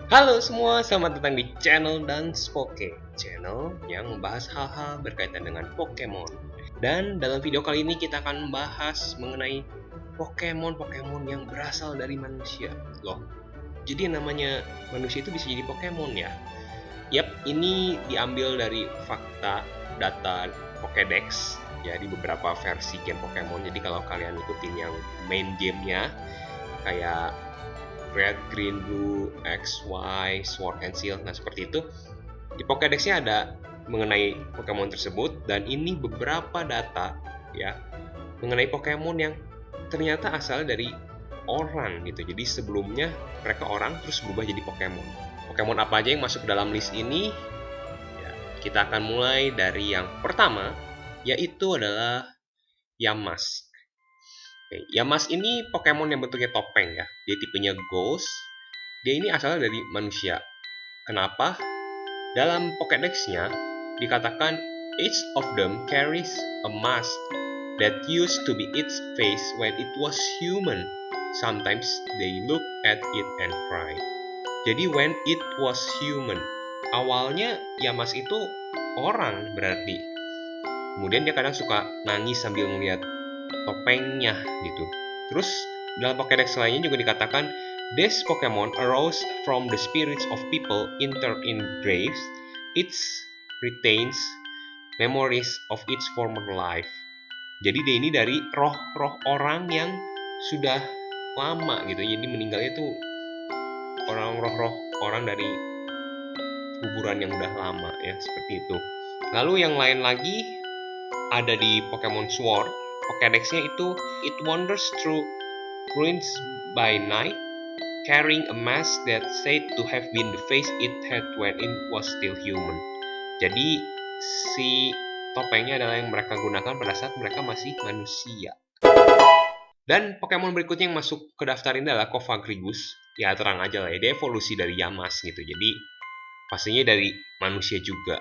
Halo semua, selamat datang di channel Danspoke, channel yang membahas hal-hal berkaitan dengan Pokemon. Dan dalam video kali ini kita akan membahas mengenai Pokemon yang berasal dari manusia. Loh, jadi yang namanya manusia itu bisa jadi Pokemon ya? Yap, ini diambil dari fakta data Pokédex ya di beberapa versi game Pokemon. Jadi kalau kalian ikutin yang main gamenya kayak Red, Green, Blue, X, Y, Sword and Shield. Nah, seperti itu. Di Pokédex-nya ada mengenai Pokemon tersebut dan ini beberapa data ya mengenai Pokemon yang ternyata asal dari orang gitu. Jadi sebelumnya mereka orang terus berubah jadi Pokemon. Pokemon apa aja yang masuk ke dalam list ini? Ya, kita akan mulai dari yang pertama, yaitu adalah Yamask. Oke, Yamask ini Pokemon yang bentuknya topeng ya. Dia tipenya Ghost. Dia ini asalnya dari manusia. Kenapa? Dalam Pokédex-nya dikatakan each of them carries a mask that used to be its face when it was human. Sometimes they look at it and cry. Jadi when it was human. Awalnya Yamask itu orang berarti. Kemudian dia kadang suka nangis sambil melihat topengnya gitu. Terus dalam Pokédex lainnya juga dikatakan this Pokemon arose from the spirits of people interred in graves. It retains memories of its former life. Jadi dia ini dari roh-roh orang yang sudah lama gitu. Jadi meninggalnya itu roh-roh orang dari kuburan yang udah lama ya, seperti itu. Lalu yang lain lagi ada di Pokemon Sword. Pokédex-nya itu it wanders through ruins by night, carrying a mask that said to have been the face it had when it was still human. Jadi si topengnya adalah yang mereka gunakan pada saat mereka masih manusia. Dan Pokemon berikutnya yang masuk ke daftar ini adalah Cofagrigus. Ya terang aja lah ya, dia evolusi dari Yamask gitu. Jadi pastinya dari manusia juga.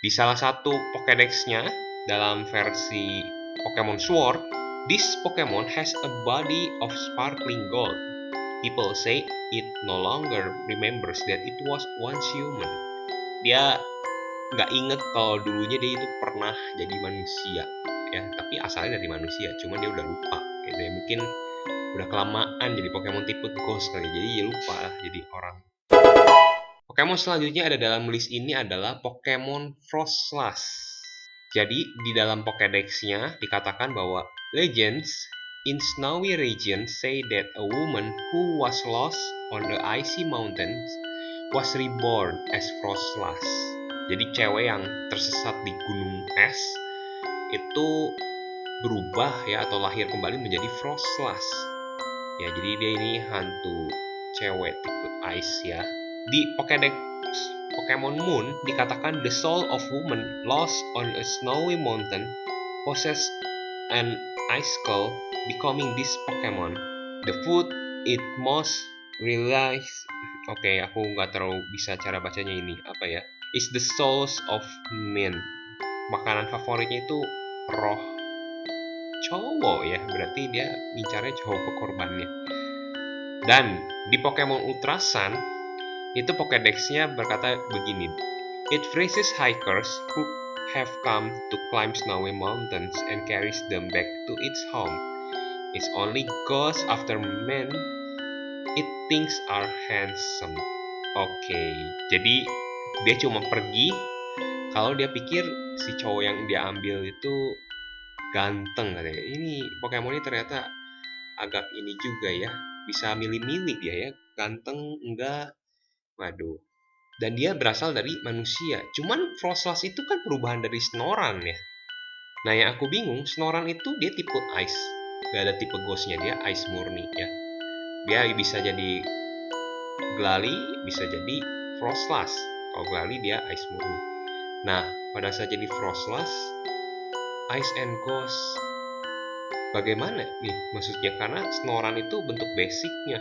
Di salah satu Pokédex-nya dalam versi Pokemon Sword, this Pokemon has a body of sparkling gold. People say it no longer remembers that it was once human. Dia nggak inget kalau dulunya dia itu pernah jadi manusia, ya. Tapi asalnya dari manusia, cuma dia udah lupa. Gitu ya. Mungkin udah kelamaan jadi Pokemon tipe Ghost kali, jadi dia lupa jadi orang. Pokemon selanjutnya ada dalam list ini adalah Pokemon Froslass. Jadi di dalam Pokédex-nya dikatakan bahwa legends in snowy regions say that a woman who was lost on the icy mountains was reborn as Froslass. Jadi cewek yang tersesat di gunung es itu berubah ya atau lahir kembali menjadi Froslass. Ya, jadi dia ini hantu cewek tipe ice ya. Di Pokédex Pokemon Moon dikatakan the soul of woman lost on a snowy mountain possess an icicle, becoming this Pokemon. The food it most relies. Oke, aku nggak terlalu bisa cara bacanya ini apa ya? Is the souls of men. Makanan favoritnya itu roh cowok ya, berarti dia ngincarnya cowok pekorbannya. Dan di Pokemon Ultra Sun itu Pokédex-nya berkata begini. It freezes hikers who have come to climb snowy mountains and carries them back to its home. It's only goes after men it thinks are handsome. Oke, jadi dia cuma pergi kalau dia pikir si cowok yang dia ambil itu ganteng katanya. Ini Pokemon ini ternyata agak ini juga ya, bisa milih-milih dia ya, ganteng enggak. Waduh. Dan dia berasal dari manusia. Cuman Froslass itu kan perubahan dari Snoran ya. Nah yang aku bingung, Snoran itu dia tipe Ice. Gak ada tipe Ghostnya, dia Ice murni ya. Dia bisa jadi Glalie, bisa jadi Froslass. Kalau Glalie dia Ice murni. Nah pada saat jadi Froslass, Ice and Ghost bagaimana nih maksudnya? Karena Snoran itu bentuk basicnya.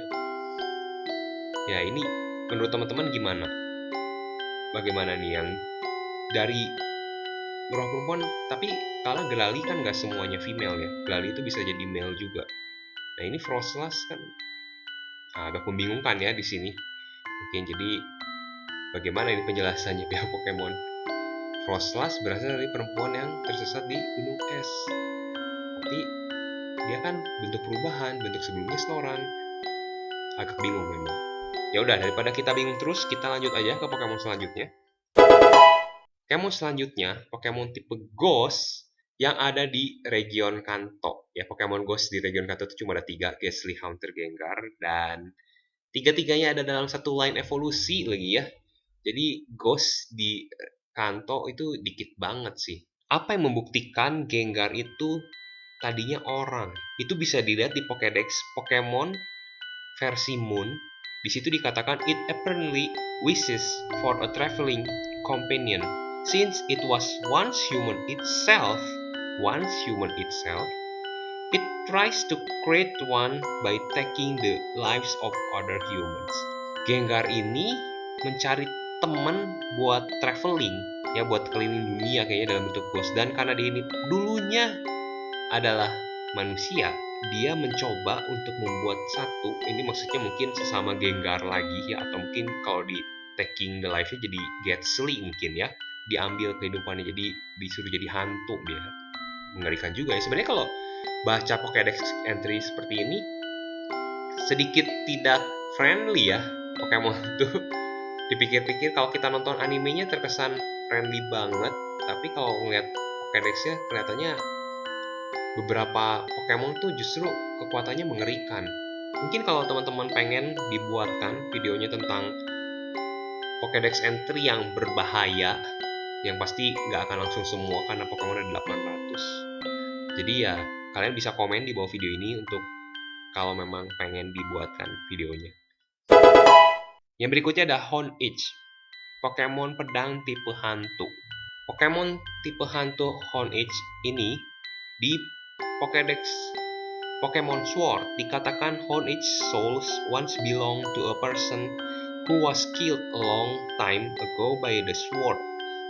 Ya ini menurut teman-teman gimana? Bagaimana nih yang dari roh perempuan, tapi kalau Glalie kan nggak semuanya female ya. Glalie itu bisa jadi male juga. Nah ini Froslass kan agak membingungkan ya di sini. Mungkin jadi bagaimana ini penjelasannya pihak Pokemon? Froslass berasal dari perempuan yang tersesat di gunung es. Tapi dia kan bentuk perubahan, bentuk sebelumnya Snoran. Agak bingung memang. Ya udah, daripada kita bingung terus, kita lanjut aja ke Pokemon selanjutnya. Pokemon selanjutnya, Pokemon tipe Ghost yang ada di region Kanto. Ya, Pokemon Ghost di region Kanto itu cuma ada 3, Gastly, Haunter, Gengar, dan tiga-tiganya ada dalam satu line evolusi lagi ya. Jadi Ghost di Kanto itu dikit banget sih. Apa yang membuktikan Gengar itu tadinya orang? Itu bisa dilihat di Pokédex Pokemon versi Moon. Di situ dikatakan it apparently wishes for a traveling companion. Since it was once human itself, it tries to create one by taking the lives of other humans. Gengar ini mencari teman buat traveling, ya buat keliling dunia kayaknya dalam bentuk ghost. Dan karena dia ini dulunya adalah manusia, dia mencoba untuk membuat satu, ini maksudnya mungkin sesama Gengar lagi ya, atau mungkin kalau di taking the life-nya jadi Gastly mungkin ya, diambil kehidupannya, jadi disuruh jadi hantu dia. Mengerikan juga ya. Sebenarnya kalau baca Pokédex entry seperti ini sedikit tidak friendly ya Pokemon tuh. Dipikir-pikir kalau kita nonton animenya terkesan friendly banget, tapi kalau ngeliat Pokédex-nya kelihatannya beberapa Pokemon tuh justru kekuatannya mengerikan. Mungkin kalau teman-teman pengen dibuatkan videonya tentang Pokédex entry yang berbahaya, yang pasti nggak akan langsung semua karena Pokemon ada 800. Jadi ya kalian bisa komen di bawah video ini untuk kalau memang pengen dibuatkan videonya. Yang berikutnya ada Honedge, Pokemon pedang tipe hantu. Pokemon tipe hantu Honedge ini di Pokédex Pokemon Sword dikatakan Honedge souls once belonged to a person who was killed a long time ago by the sword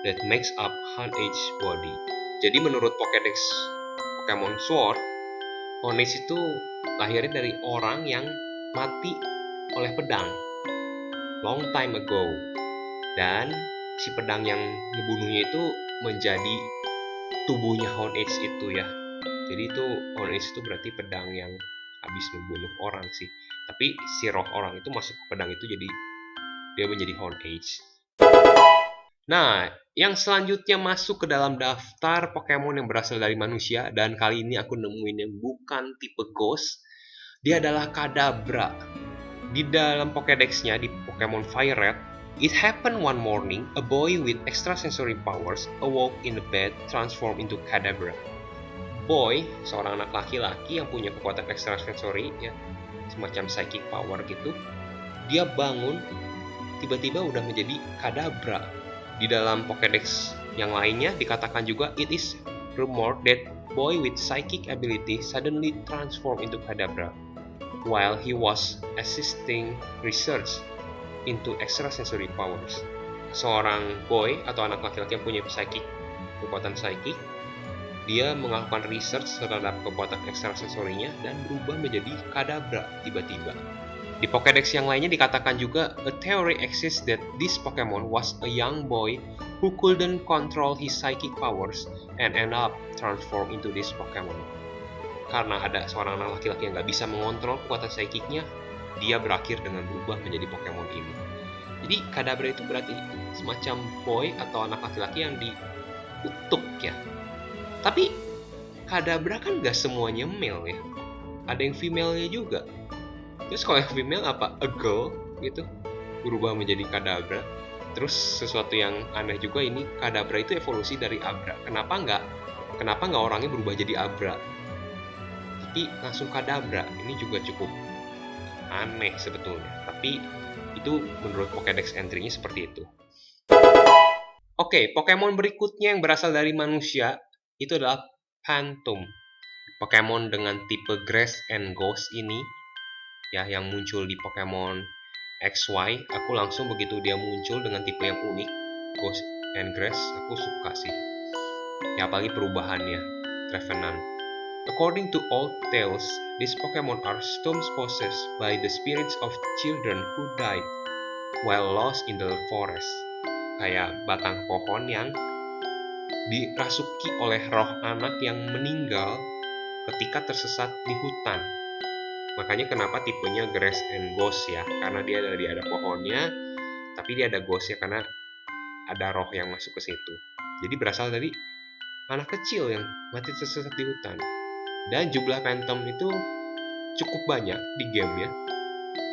that makes up Honedge's body. Jadi menurut Pokédex Pokemon Sword, Honedge itu lahirnya dari orang yang mati oleh pedang long time ago, dan si pedang yang ngebunuhnya itu menjadi tubuhnya Honedge itu ya. Jadi itu Honedge itu berarti pedang yang habis membunuh orang sih. Tapi si roh orang itu masuk ke pedang itu, jadi dia menjadi Honedge. Nah, yang selanjutnya masuk ke dalam daftar Pokemon yang berasal dari manusia, dan kali ini aku nemuin yang bukan tipe Ghost. Dia adalah Kadabra. Di dalam Pokédex-nya di Pokemon Fire Red, it happened one morning, a boy with extrasensory powers awoke in the bed, transformed into Kadabra. Boy, seorang anak laki-laki yang punya kekuatan extrasensory ya, semacam psychic power gitu. Dia bangun, tiba-tiba udah menjadi Kadabra. Di dalam Pokédex yang lainnya dikatakan juga it is rumored that boy with psychic ability suddenly transformed into Kadabra while he was assisting research into extrasensory powers. Seorang boy atau anak laki-laki yang punya kekuatan psychic, dia melakukan research terhadap kekuatan extrasensorinya dan berubah menjadi Kadabra tiba-tiba. Di Pokédex yang lainnya dikatakan juga a theory exists that this Pokemon was a young boy who couldn't control his psychic powers and end up transformed into this Pokemon. Karena ada seorang anak laki-laki yang nggak bisa mengontrol kekuatan psychicnya, dia berakhir dengan berubah menjadi Pokemon ini. Jadi Kadabra itu berarti semacam boy atau anak laki-laki yang dikutuk ya. Tapi Kadabra kan nggak semuanya male ya, ada yang female-nya juga. Terus kalau yang female apa? A girl gitu, berubah menjadi Kadabra. Terus sesuatu yang aneh juga ini, Kadabra itu evolusi dari Abra. Kenapa nggak orangnya berubah jadi Abra? Tapi langsung Kadabra, ini juga cukup aneh sebetulnya. Tapi itu menurut Pokédex entry-nya seperti itu. Oke, Pokemon berikutnya yang berasal dari manusia itu adalah Phantom. Pokemon dengan tipe Grass and Ghost ini ya, yang muncul di Pokemon XY, aku langsung begitu dia muncul dengan tipe yang unik, Ghost and Grass, aku suka sih. Ya apalagi perubahannya, Trevenant. According to old tales, these Pokemon are stones possessed by the spirits of children who died. while lost in the forest. Kayak batang pohon yang dirasuki oleh roh anak yang meninggal ketika tersesat di hutan. Makanya kenapa tipenya grass and ghost ya, karena dia ada pohonnya, tapi dia ada ghostnya karena ada roh yang masuk ke situ. Jadi berasal dari anak kecil yang mati tersesat di hutan. Dan jumlah phantom itu cukup banyak di game ya.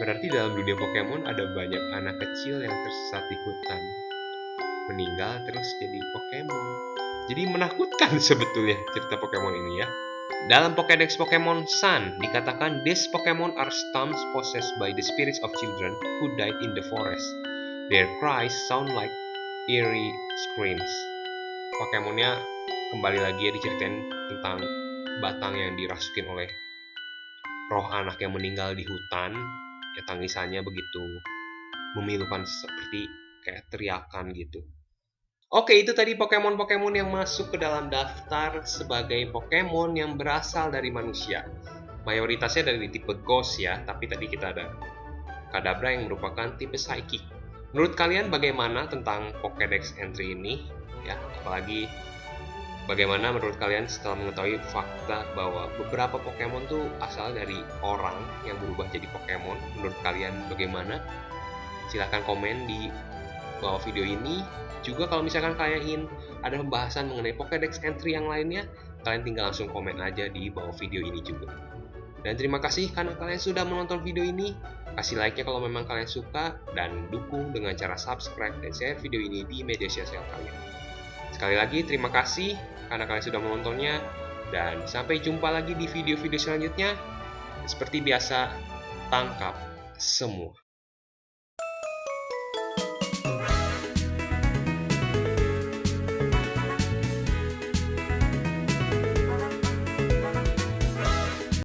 Berarti dalam dunia Pokemon ada banyak anak kecil yang tersesat di hutan, meninggal terus jadi Pokemon. Jadi menakutkan sebetulnya cerita Pokemon ini ya. Dalam Pokédex Pokemon Sun dikatakan these Pokemon are stumps possessed by the spirits of children who died in the forest. Their cries sound like eerie screams. Pokemonnya kembali lagi ya diceritain tentang batang yang dirasukin oleh roh anak yang meninggal di hutan. Ya tangisannya begitu memilukan seperti kayak teriakan gitu. Oke, itu tadi Pokemon-Pokemon yang masuk ke dalam daftar sebagai Pokemon yang berasal dari manusia. Mayoritasnya dari tipe Ghost ya, tapi tadi kita ada Kadabra yang merupakan tipe Psychic. Menurut kalian bagaimana tentang Pokédex entry ini? Ya, apalagi bagaimana menurut kalian setelah mengetahui fakta bahwa beberapa Pokemon tuh asal dari orang yang berubah jadi Pokemon? Menurut kalian bagaimana? Silahkan komen di bawah video ini. Juga kalau misalkan kalian ingin ada pembahasan mengenai Pokédex entry yang lainnya, kalian tinggal langsung komen aja di bawah video ini juga. Dan terima kasih karena kalian sudah menonton video ini. Kasih like-nya kalau memang kalian suka, dan dukung dengan cara subscribe dan share video ini di media sosial kalian. Sekali lagi terima kasih karena kalian sudah menontonnya, dan sampai jumpa lagi di video-video selanjutnya. Seperti biasa, tangkap semua.